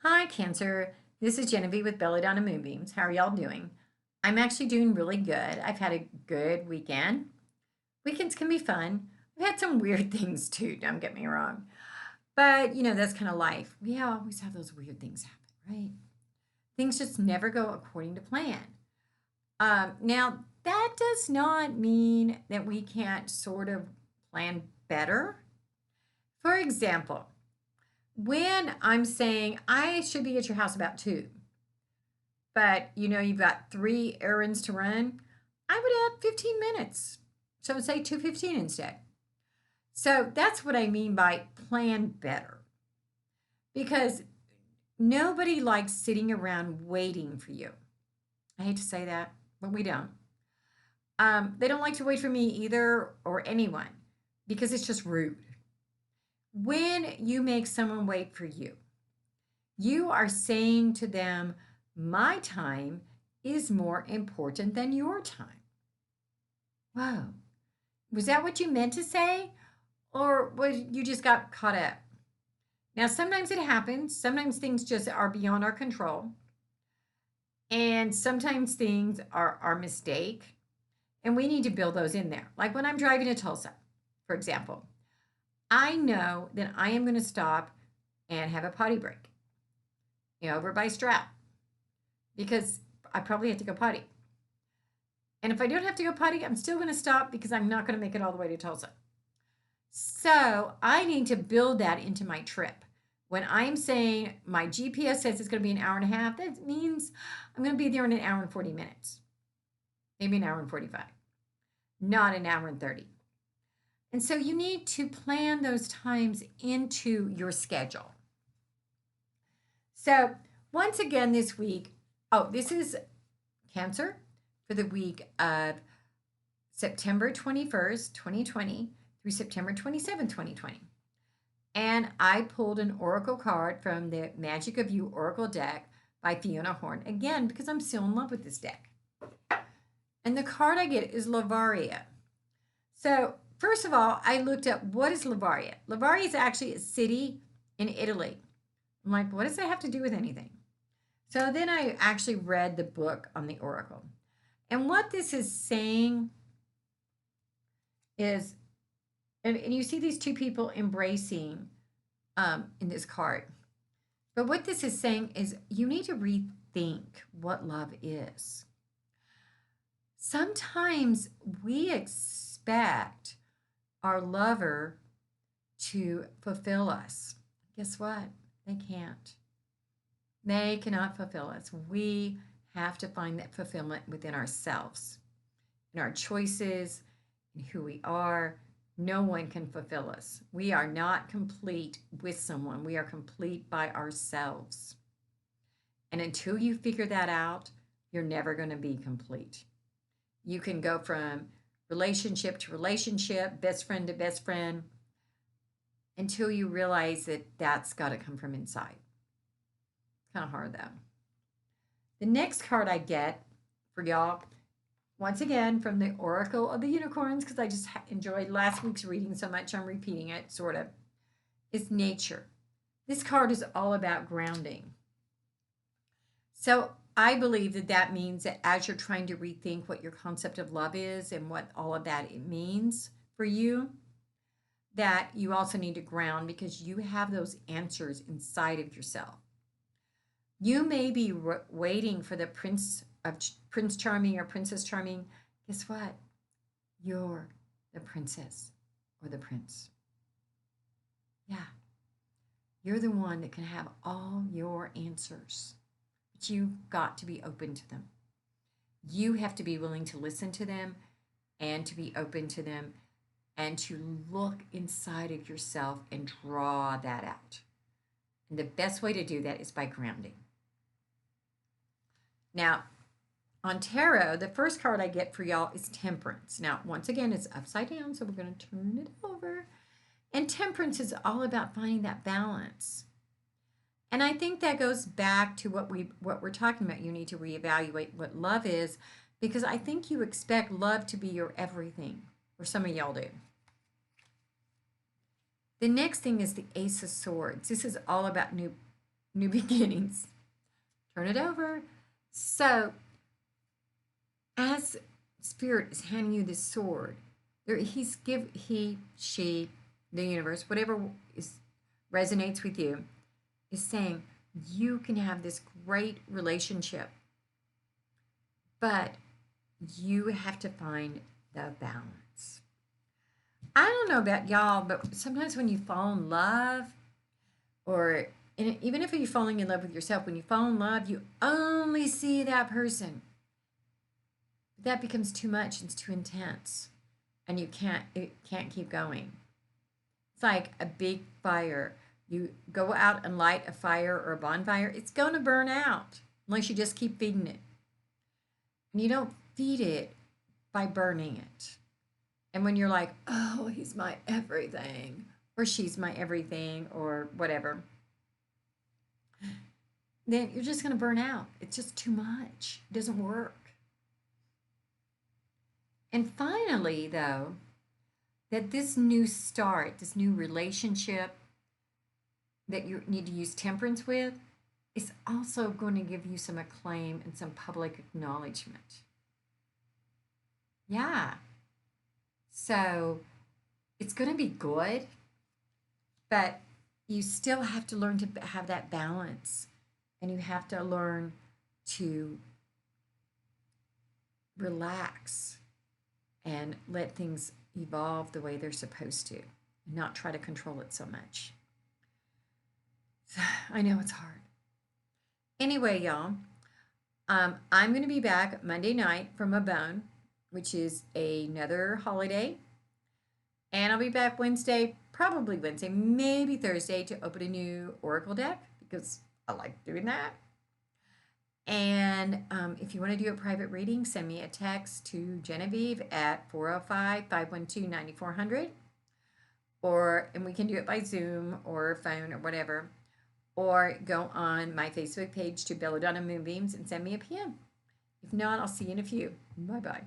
Hi, Cancer. This is Genevieve with Belladonna Moonbeams. How are y'all doing? I'm actually doing really good. I've had a good weekend. Weekends can be fun. I've had some weird things too, don't get me wrong. But, that's kind of life. We always have those weird things happen, right? Things just never go according to plan. Now, that does not mean that we can't sort of plan better. For example, when I'm saying I should be at your house about 2, but you've got 3 errands to run, I would add 15 minutes. So say 2:15 instead. So that's what I mean by plan better. Because nobody likes sitting around waiting for you. I hate to say that, but we don't. They don't like to wait for me either or anyone because it's just rude. When you make someone wait for you, you are saying to them, my time is more important than your time. Whoa. Was that what you meant to say? Or was you just got caught up? Now, sometimes it happens. Sometimes things just are beyond our control. And sometimes things are our mistake. And we need to build those in there. Like when I'm driving to Tulsa, for example, I know that I am going to stop and have a potty break, over by Stroud, because I probably have to go potty. And if I don't have to go potty, I'm still going to stop because I'm not going to make it all the way to Tulsa. So I need to build that into my trip. When I'm saying my GPS says it's going to be an hour and a half, that means I'm going to be there in an hour and 40 minutes, maybe an hour and 45, not an hour and 30. And so you need to plan those times into your schedule. So once again this week, this is Cancer for the week of September 21st, 2020 through September 27th, 2020. And I pulled an oracle card from the Magic of You Oracle deck by Fiona Horn, again, because I'm still in love with this deck. And the card I get is Lavaria. So, first of all, I looked up what is Lavaria. Lavaria is actually a city in Italy. I'm like, what does that have to do with anything? So then I actually read the book on the oracle. And what this is saying is, and you see these two people embracing in this card. But what this is saying is you need to rethink what love is. Sometimes we expect our lover to fulfill us. Guess what? They can't. They cannot fulfill us. We have to find that fulfillment within ourselves, in our choices, in who we are. No one can fulfill us. We are not complete with someone. We are complete by ourselves. And until you figure that out, you're never going to be complete. You can go from relationship to relationship, best friend to best friend, until you realize that that's got to come from inside. Kind of hard though. The next card I get for y'all, once again from the Oracle of the Unicorns, because I just enjoyed last week's reading so much, I'm repeating it, sort of, is Nature. This card is all about grounding. So I believe that that means that as you're trying to rethink what your concept of love is and what all of that it means for you, that you also need to ground because you have those answers inside of yourself. You may be waiting for the Prince Charming or Princess Charming. Guess what? You're the princess or the prince. Yeah. You're the one that can have all your answers. But you've got to be open to them. You have to be willing to listen to them and to be open to them and to look inside of yourself and draw that out. And the best way to do that is by grounding. Now, on tarot, the first card I get for y'all is Temperance. Now, once again, it's upside down, so we're going to turn it over. And Temperance is all about finding that balance. And I think that goes back to what we're talking about. You need to reevaluate what love is because I think you expect love to be your everything, or some of y'all do. The next thing is the Ace of Swords. This is all about new new beginnings. Turn it over. So, as Spirit is handing you this sword, he, she, the universe, whatever is resonates with you, is saying you can have this great relationship, but you have to find the balance. I don't know about y'all, but sometimes when you fall in love, or and even if you're falling in love with yourself, when you fall in love, you only see that person. That becomes too much. It's too intense, and it can't keep going. It's like a big fire. You go out and light a fire or a bonfire, it's going to burn out unless you just keep feeding it. And you don't feed it by burning it. And when you're like, oh, he's my everything, or she's my everything, or whatever, then you're just going to burn out. It's just too much. It doesn't work. And finally, though, that this new start, this new relationship that you need to use temperance with, is also going to give you some acclaim and some public acknowledgement. Yeah. So it's going to be good, but you still have to learn to have that balance, and you have to learn to relax and let things evolve the way they're supposed to, and not try to control it so much. I know it's hard. Anyway, y'all, I'm going to be back Monday night from a bone, which is another holiday. And I'll be back Wednesday, probably Wednesday, maybe Thursday, to open a new Oracle deck because I like doing that. And if you want to do a private reading, send me a text to Genevieve at 405-512-9400. And we can do it by Zoom or phone or whatever. Or go on my Facebook page to Belladonna Moonbeams and send me a PM. If not, I'll see you in a few. Bye bye.